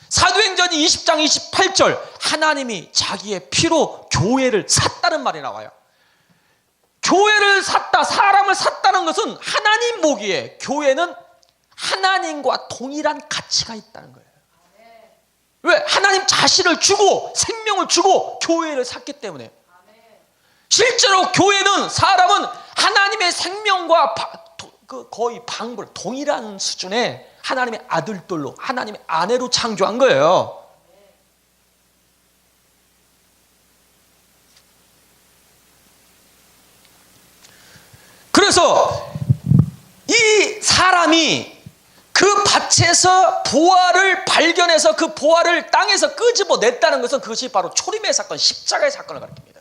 사도행전 20장 28절 하나님이 자기의 피로 교회를 샀다는 말이 나와요. 교회를 샀다, 사람을 샀다는 것은 하나님 보기에 교회는 하나님과 동일한 가치가 있다는 거예요. 왜? 하나님 자신을 주고 생명을 주고 교회를 샀기 때문에. 실제로 교회는 사람은 하나님의 생명과 거의 방불 동일한 수준의 하나님의 아들들로 하나님의 아내로 창조한 거예요. 그래서 이 사람이 그 밭에서 보화를 발견해서 그 보화를 땅에서 끄집어냈다는 것은 그것이 바로 초림의 사건, 십자가의 사건을 가리킵니다.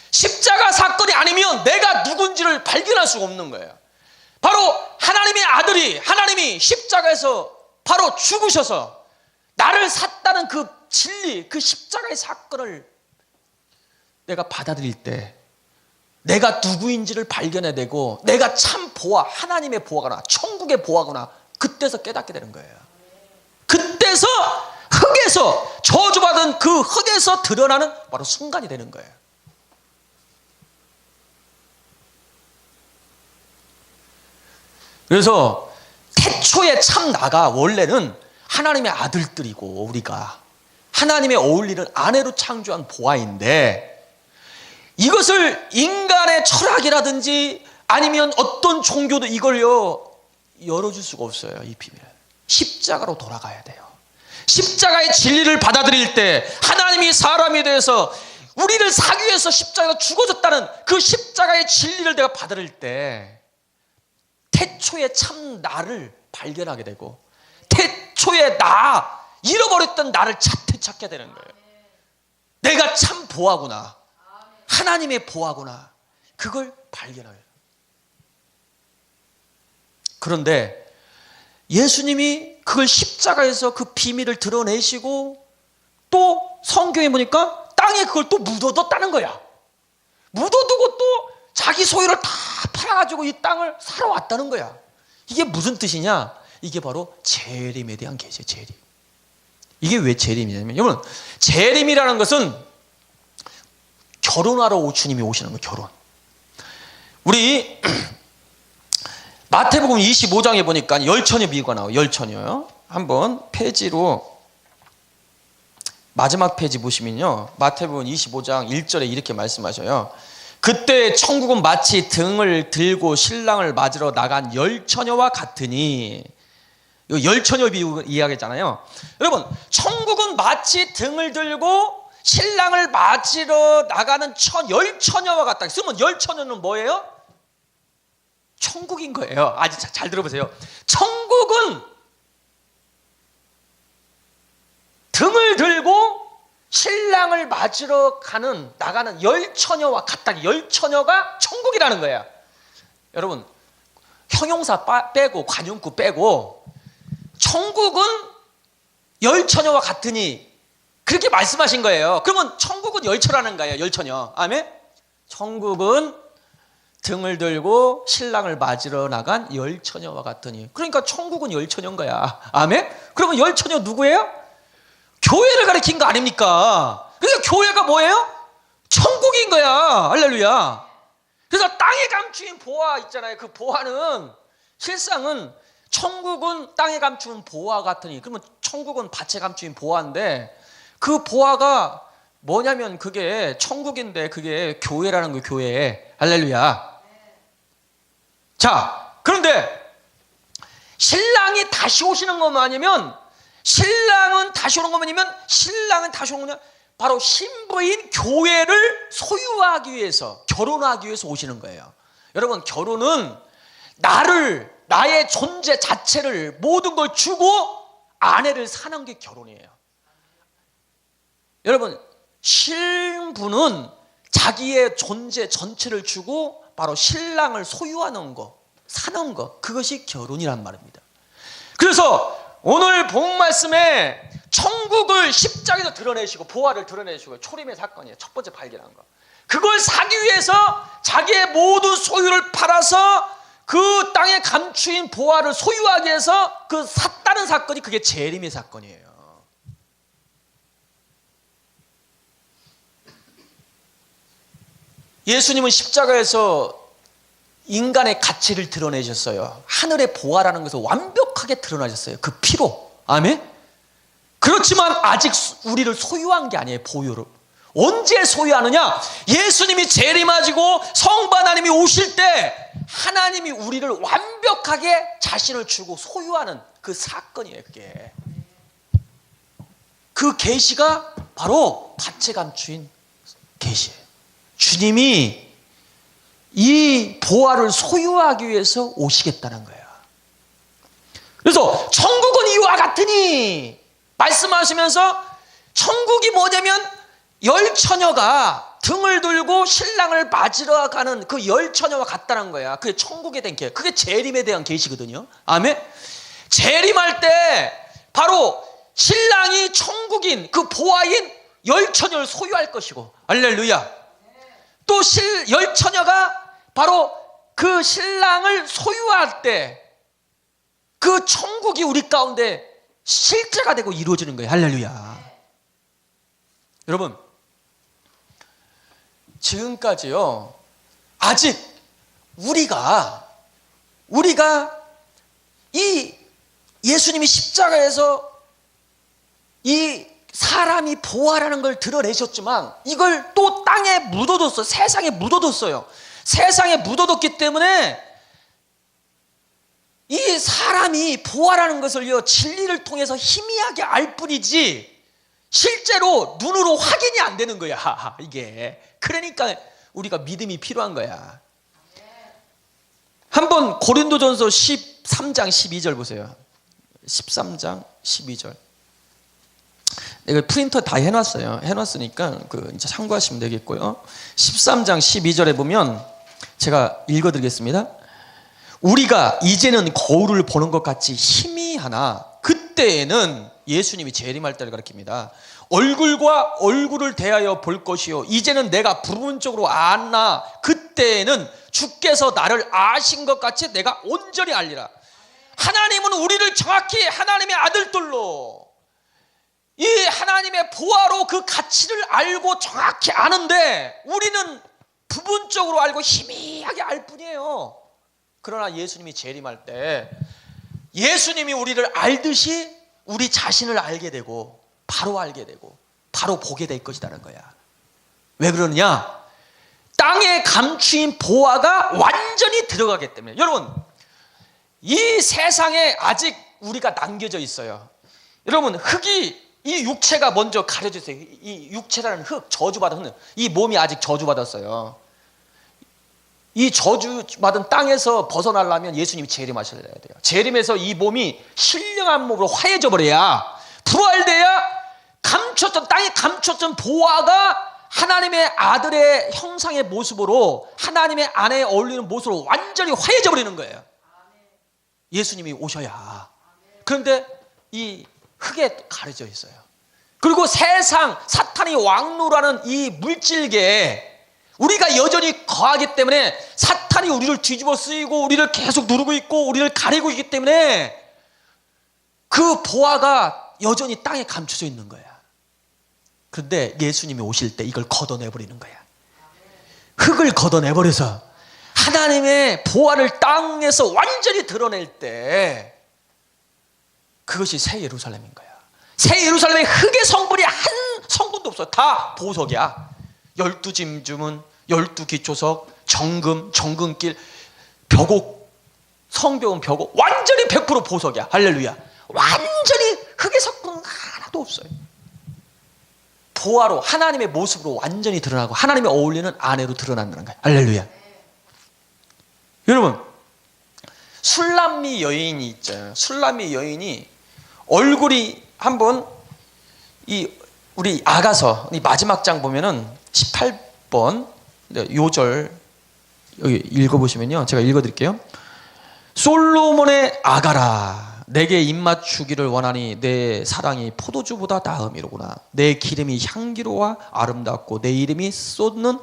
십자가 사건이 아니면 내가 누군지를 발견할 수가 없는 거예요. 바로 하나님의 아들이, 하나님이 십자가에서 바로 죽으셔서 나를 샀다는 그 진리, 그 십자가의 사건을 내가 받아들일 때 내가 누구인지를 발견해내고 내가 참 보화, 하나님의 보화구나, 천국의 보화구나, 그때서 깨닫게 되는 거예요. 그때서 흙에서, 저주받은 그 흙에서 드러나는 바로 순간이 되는 거예요. 그래서 태초에 참 나가 원래는 하나님의 아들들이고 우리가 하나님의 어울리는 아내로 창조한 보화인데, 이것을 인간의 철학이라든지 아니면 어떤 종교도 이걸요 열어줄 수가 없어요. 이 비밀. 십자가로 돌아가야 돼요. 십자가의 진리를 받아들일 때 하나님이 사람에 대해서 우리를 사기 위해서 십자가가 죽어졌다는 그 십자가의 진리를 내가 받아들일 때 태초의 참 나를 발견하게 되고 태초의 나, 잃어버렸던 나를 찾게 되는 거예요. 내가 참 보화구나, 하나님의 보화구나, 그걸 발견해요. 그런데 예수님이 그걸 십자가에서 그 비밀을 드러내시고 또 성경에 보니까 땅에 그걸 또 묻어뒀다는 거야. 묻어두고 또 자기 소유를 다 팔아가지고 이 땅을 사러 왔다는 거야. 이게 무슨 뜻이냐? 이게 바로 재림에 대한 계시예요. 재림. 이게 왜 재림이냐면, 여러분, 재림이라는 것은 결혼하러 주님이 오시는 거예요. 결혼. 우리 마태복음 25장에 보니까 열처녀 비유가 나와요. 열처녀요. 한번 페이지로 마지막 페이지 보시면요, 마태복음 25장 1절에 이렇게 말씀하셔요. 그때 천국은 마치 등을 들고 신랑을 맞으러 나간 열처녀와 같으니, 열처녀 비유 이야기했잖아요. 여러분, 천국은 마치 등을 들고 신랑을 맞으러 나가는 열처녀와 같다. 그러면 열처녀는 뭐예요? 천국인 거예요. 아주 잘 들어보세요. 천국은 등을 들고 신랑을 맞으러 나가는 열처녀와 같다. 열처녀가 천국이라는 거예요. 여러분, 형용사 빼고 관용구 빼고 천국은 열처녀와 같으니 그렇게 말씀하신 거예요. 그러면 천국은 열처라는 거예요. 열처녀. 아멘? 천국은 등을 들고 신랑을 맞으러 나간 열처녀와 같으니, 그러니까 천국은 열처녀인 거야. 아멘? 그러면 열처녀 누구예요? 교회를 가리킨 거 아닙니까? 그러니까 교회가 뭐예요? 천국인 거야. 할렐루야. 그래서 땅에 감추인 보화 있잖아요. 그 보화는 실상은 천국은 땅에 감추인 보화 같으니, 그러면 천국은 밭에 감추인 보화인데 그 보화가 뭐냐면 그게 천국인데 그게 교회라는 거예요. 교회. 할렐루야. 자, 그런데 신랑이 다시 오시는 것만 아니면, 신랑은 다시 오는 거냐? 바로 신부인 교회를 소유하기 위해서, 결혼하기 위해서 오시는 거예요. 여러분, 결혼은 나의 존재 자체를 모든 걸 주고 아내를 사는 게 결혼이에요. 여러분, 신부는 자기의 존재 전체를 주고 바로 신랑을 소유하는 거, 사는 거, 그것이 결혼이란 말입니다. 그래서 오늘 본 말씀에 천국을 십자가에서 드러내시고 보화를 드러내시고 초림의 사건이에요. 첫 번째 발견한 거. 그걸 사기 위해서 자기의 모든 소유를 팔아서 그 땅에 감추인 보화를 소유하기 위해서 그 샀다는 사건이, 그게 재림의 사건이에요. 예수님은 십자가에서 인간의 가치를 드러내셨어요. 하늘의 보화라는 것을 완벽하게 드러나셨어요. 그 피로. 아멘? 그렇지만 아직 우리를 소유한 게 아니에요. 보유를. 언제 소유하느냐? 예수님이 재림하시고 성부 하나님이 오실 때 하나님이 우리를 완벽하게 자신을 주고 소유하는 그 사건이에요. 그게. 그 계시가 바로 밭에 감추인 계시예요. 주님이 이 보화를 소유하기 위해서 오시겠다는 거예요. 그래서 천국은 이와 같으니 말씀하시면서 천국이 뭐냐면 열 처녀가 등을 들고 신랑을 맞으러 가는 그 열 처녀와 같다는 거야. 그게 천국에 대한 계시. 그게 재림에 대한 계시거든요. 아멘. 재림할 때 바로 신랑이 천국인 그 보화인 열 처녀를 소유할 것이고, 할렐루야. 또 열 처녀가 바로 그 신랑을 소유할 때 그 천국이 우리 가운데 실제가 되고 이루어지는 거예요. 할렐루야. 여러분, 지금까지요, 아직 우리가 이 예수님이 십자가에서 이 사람이 보화라는 걸 드러내셨지만 이걸 또 땅에 묻어뒀어요. 세상에 묻어뒀어요. 세상에 묻어뒀기 때문에 이 사람이 보화라는 것을요, 진리를 통해서 희미하게 알 뿐이지 실제로 눈으로 확인이 안 되는 거야. 이게. 그러니까 우리가 믿음이 필요한 거야. 한번 고린도전서 13장 12절 보세요. 13장 12절. 내가 프린터 다 해놨어요. 해놨으니까 이제 참고하시면 되겠고요. 13장 12절에 보면 제가 읽어드리겠습니다. 우리가 이제는 거울을 보는 것 같이 희미하나 그때에는, 예수님이 재림할 때를 가리킵니다. 얼굴과 얼굴을 대하여 볼 것이요 이제는 내가 부분적으로 아나 그때에는 주께서 나를 아신 것 같이 내가 온전히 알리라. 하나님은 우리를 정확히 하나님의 아들들로, 이 하나님의 보화로 그 가치를 알고 정확히 아는데 우리는 부분적으로 알고 희미하게 알 뿐이에요. 그러나 예수님이 재림할 때 예수님이 우리를 알듯이 우리 자신을 알게 되고 바로 알게 되고 바로 보게 될 것이라는 거야. 왜 그러느냐? 땅에 감추인 보화가 완전히 들어가기 때문에. 여러분, 이 세상에 아직 우리가 남겨져 있어요. 여러분, 흙이, 이 육체가 먼저 가려져 있어요. 이 육체라는 흙, 저주받은 흙, 이 몸이 아직 저주받았어요. 이 저주받은 땅에서 벗어나려면 예수님이 재림하셔야 돼요. 재림해서 이 몸이 신령한 몸으로 화해져 버려야, 부활돼야 감췄던, 땅에 감췄던 보화가 하나님의 아들의 형상의 모습으로, 하나님의 아내에 어울리는 모습으로 완전히 화해져 버리는 거예요. 예수님이 오셔야. 그런데 이 흙에 가려져 있어요. 그리고 세상, 사탄이 왕노라는 이 물질계에 우리가 여전히 거하기 때문에 사탄이 우리를 뒤집어 쓰이고 우리를 계속 누르고 있고 우리를 가리고 있기 때문에 그 보화가 여전히 땅에 감춰져 있는 거야. 그런데 예수님이 오실 때 이걸 걷어내버리는 거야. 흙을 걷어내버려서 하나님의 보화를 땅에서 완전히 드러낼 때 그것이 새 예루살렘인 거야. 새 예루살렘의 흙의 성분이 한 성분도 없어. 다 보석이야. 12 짐주문, 12 기초석, 정금, 정금길, 벽옥, 성벽은 벽옥, 완전히 100% 보석이야. 할렐루야. 완전히 흙의 성분 하나도 없어요. 보화로, 하나님의 모습으로 완전히 드러나고 하나님의 어울리는 아내로 드러난다는 거예요. 할렐루야. 여러분, 술람미 여인이 있잖아요. 술람미 여인이 얼굴이 한번 우리 아가서 이 마지막 장 보면은 18번 요절 여기 읽어보시면요, 제가 읽어드릴게요. 솔로몬의 아가라, 내게 입맞추기를 원하니 내 사랑이 포도주보다 나음이로구나. 내 기름이 향기로워 아름답고 내 이름이 쏟는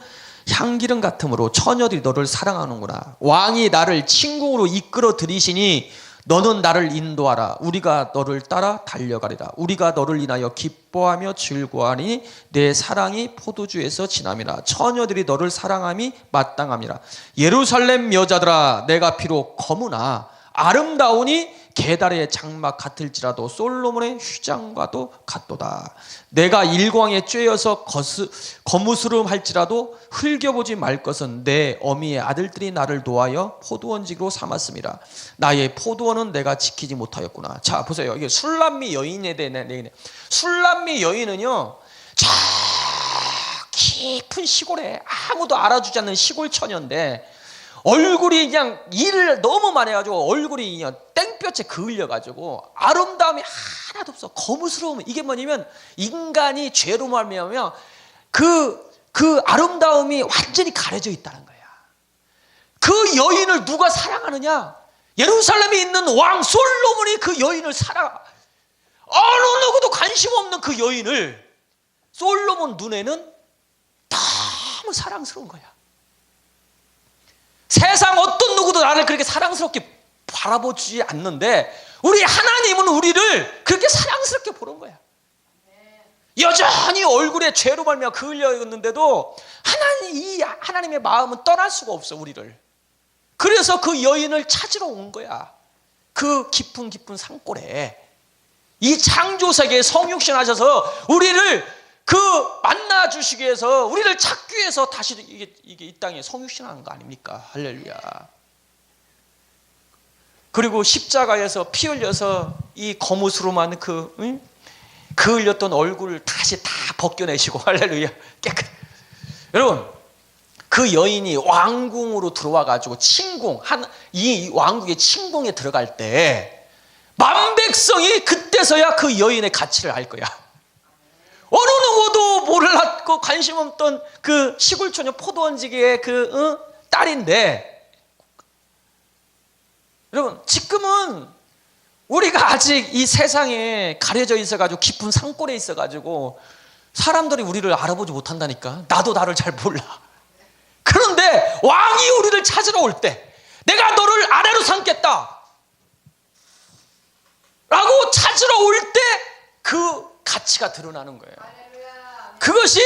향기름 같으므로 처녀들이 너를 사랑하는구나. 왕이 나를 침궁으로 이끌어 들이시니 너는 나를 인도하라. 우리가 너를 따라 달려가리라. 우리가 너를 인하여 기뻐하며 즐거워하니 내 사랑이 포도주에서 지남이라. 처녀들이 너를 사랑함이 마땅함이라. 예루살렘 여자들아, 내가 비록 거무나 아름다우니 계달의 장막 같을지라도 솔로몬의 휘장과도 같도다. 내가 일광에 쬐어서 거무스름할지라도 흘겨보지 말 것은 내 어미의 아들들이 나를 놓아여 포도원지기로 삼았음이라. 나의 포도원은 내가 지키지 못하였구나. 자, 보세요. 이게 술람미 여인에 대한 얘기네. 술람미 여인은요, 저 깊은 시골에 아무도 알아주지 않는 시골 처녀인데 얼굴이 그냥 일을 너무 많이 해가지고 얼굴이 그냥 땡볕에 그을려가지고 아름다움이 하나도 없어. 거무스러움. 이게 뭐냐면 인간이 죄로 말미암으면 그 아름다움이 완전히 가려져 있다는 거야. 그 여인을 누가 사랑하느냐? 예루살렘에 있는 왕 솔로몬이 그 여인을 어느 누구도 관심 없는 그 여인을 솔로몬 눈에는 너무 사랑스러운 거야. 세상 어떤 누구도 나를 그렇게 사랑스럽게 바라보지 않는데 우리 하나님은 우리를 그렇게 사랑스럽게 보는 거야. 여전히 얼굴에 죄로 말미암아 그을려 있는데도 하나님의 마음은 떠날 수가 없어, 우리를. 그래서 그 여인을 찾으러 온 거야. 그 깊은 산골에 이 창조세계에 성육신 하셔서 우리를 만나 주시기 위해서 우리를 찾기 위해서 다시 이게 이 땅에 성육신하는 거 아닙니까? 할렐루야. 그리고 십자가에서 피 흘려서 이 거무스름한 그을렸던 얼굴을 다시 다 벗겨내시고, 할렐루야, 깨끗. 여러분, 그 여인이 왕궁으로 들어와 가지고 이 왕국의 침궁에 들어갈 때 만백성이 그때서야 그 여인의 가치를 알 거야. 어느 누구도 몰랐고 관심 없던 그 시골처녀 포도원지기의 딸인데, 여러분, 지금은 우리가 아직 이 세상에 가려져 있어가지고 깊은 산골에 있어가지고 사람들이 우리를 알아보지 못한다니까. 나도 나를 잘 몰라. 그런데 왕이 우리를 찾으러 올 때 내가 너를 아내로 삼겠다 라고 찾으러 올 때 그 가치가 드러나는 거예요. 그것이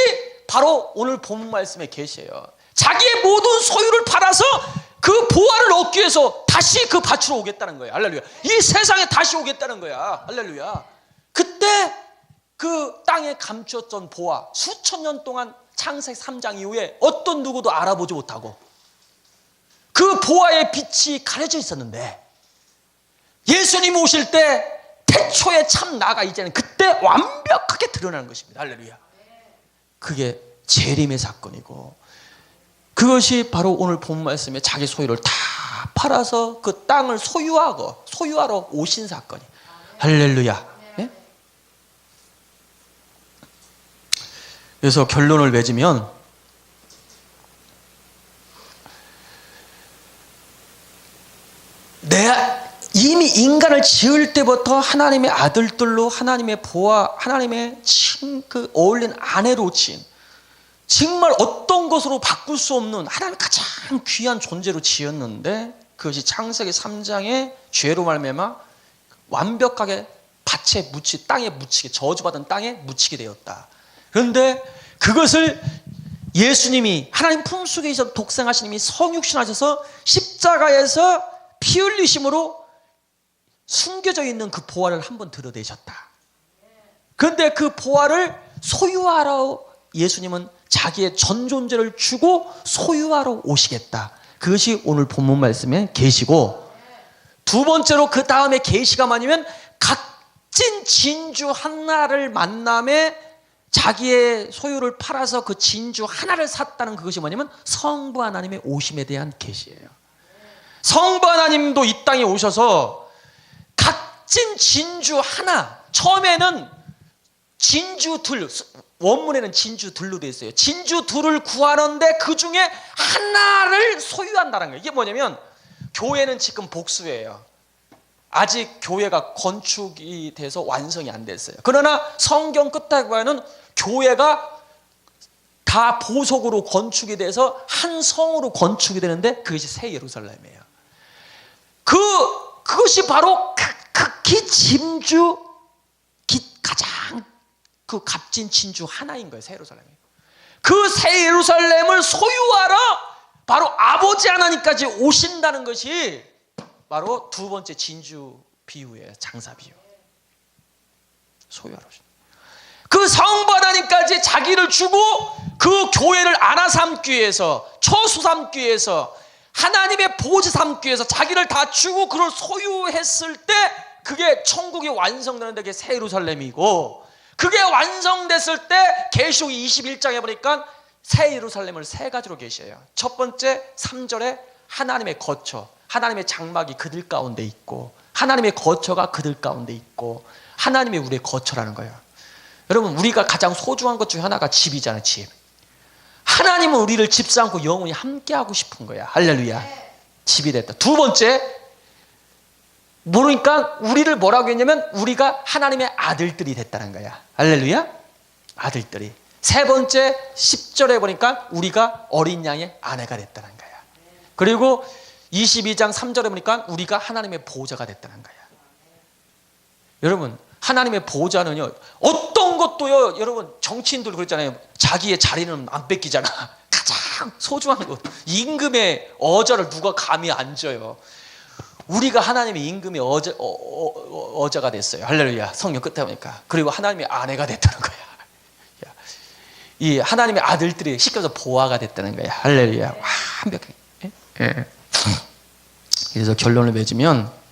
바로 오늘 본문 말씀의 계시예요. 자기의 모든 소유를 팔아서 그 보화를 얻기 위해서 다시 그 밭으로 오겠다는 거예요. 할렐루야. 이 세상에 다시 오겠다는 거야. 할렐루야. 그때 그 땅에 감추었던 보화, 수천 년 동안 창세기 3장 이후에 어떤 누구도 알아보지 못하고 그 보화의 빛이 가려져 있었는데 예수님 오실 때 태초에 참 나가 이제는 그때 완벽하게 드러나는 것입니다. 할렐루야. 그게 재림의 사건이고 그것이 바로 오늘 본 말씀에 자기 소유를 다 팔아서 그 땅을 소유하러 오신 사건이. 할렐루야. 네? 그래서 결론을 맺으면 이미 인간을 지을 때부터 하나님의 아들들로 하나님의 보아, 하나님의 어울린 아내로 지은, 정말 어떤 것으로 바꿀 수 없는 하나님의 가장 귀한 존재로 지었는데 그것이 창세기 3장의 죄로 말미암아 완벽하게 땅에 묻히게, 저주받은 땅에 묻히게 되었다. 그런데 그것을 예수님이 하나님 품속에 계신 독생하신 님이 성육신하셔서 십자가에서 피 흘리심으로 숨겨져 있는 그 보화를 한번 드러내셨다. 그런데 그 보화를 소유하러 예수님은 자기의 전 존재를 주고 소유하러 오시겠다. 그것이 오늘 본문 말씀의 계시고, 두 번째로 그 다음에 계시가 뭐냐면 값진 진주 하나를 만남에 자기의 소유를 팔아서 그 진주 하나를 샀다는 그것이 뭐냐면 성부 하나님의 오심에 대한 계시예요. 성부 하나님도 이 땅에 오셔서 값진 진주 하나, 처음에는 진주 둘, 원문에는 진주 둘로 되어 있어요. 진주 둘을 구하는데 그 중에 하나를 소유한다는 거예요. 이게 뭐냐면 교회는 지금 복수예요. 아직 교회가 건축이 돼서 완성이 안 됐어요. 그러나 성경 끝에 보면은 교회가 다 보석으로 건축이 돼서 한 성으로 건축이 되는데 그것이 새 예루살렘이에요. 그 그것이 바로 극히 가장 그 값진 진주 하나인 거예요. 새 예루살렘이. 그 새 예루살렘을 소유하러 바로 아버지 하나님까지 오신다는 것이 바로 두 번째 진주 비유예요. 장사 비유. 소유하러 오신다. 그 성부 하나님까지 자기를 주고 그 교회를 안아 삼기 위해서, 처수 삼기 위해서, 하나님의 보좌 삼기 위해서 자기를 다 주고 그걸 소유했을 때 그게 천국이 완성되는 데 그게 새 예루살렘이고, 그게 완성됐을 때 계시록 21장에 보니까 새 예루살렘을 세 가지로 계셔요. 첫 번째 3절에 하나님의 거처, 하나님의 장막이 그들 가운데 있고, 하나님의 거처가 그들 가운데 있고, 하나님이 우리의 거처라는 거예요. 여러분, 우리가 가장 소중한 것 중에 하나가 집이잖아요. 집. 하나님은 우리를 집 삼고 영원히 함께하고 싶은 거야. 할렐루야. 집이 됐다. 두 번째, 모르니까 우리를 뭐라고 했냐면 우리가 하나님의 아들들이 됐다는 거야. 할렐루야. 아들들이. 세 번째 10절에 보니까 우리가 어린 양의 아내가 됐다는 거야. 그리고 22장 3절에 보니까 우리가 하나님의 보호자가 됐다는 거야. 여러분, 하나님의 보호자는요, 어떤 것도요, 여러분, 정치인들 그랬잖아요. 자기의 자리는 안 뺏기잖아. 가장 소중한 것, 임금의 어자를 누가 감히 앉아요. 우리가 하나님의 임금의 어자가 됐어요. 할렐루야. 성령 끝에 보니까. 그리고 하나님의 아내가 됐다는 거야. 이 하나님의 아들들이 시켜서 보아가 됐다는 거야. 할렐루야. 완벽해. 예. 그래서 결론을 맺으면,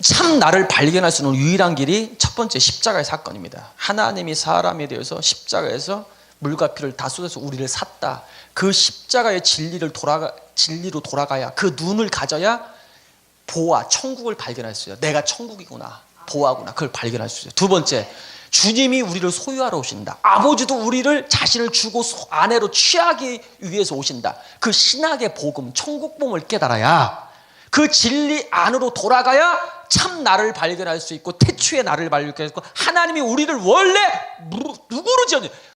참 나를 발견할 수 있는 유일한 길이 첫 번째 십자가의 사건입니다. 하나님이 사람에 대해서 십자가에서 물과 피를 다 쏟아서 우리를 샀다. 그 십자가의 진리로 돌아가야, 그 눈을 가져야 보아, 천국을 발견할 수 있어요. 내가 천국이구나, 보아구나, 그걸 발견할 수 있어요. 두 번째, 주님이 우리를 소유하러 오신다. 아버지도 우리를 자신을 주고 아내로 취하기 위해서 오신다. 그 신학의 복음, 천국 복음을 깨달아야, 그 진리 안으로 돌아가야 참 나를 발견할 수 있고, 태초의 나를 발견할 수 있고, 하나님이 우리를 원래 누구로 지었냐,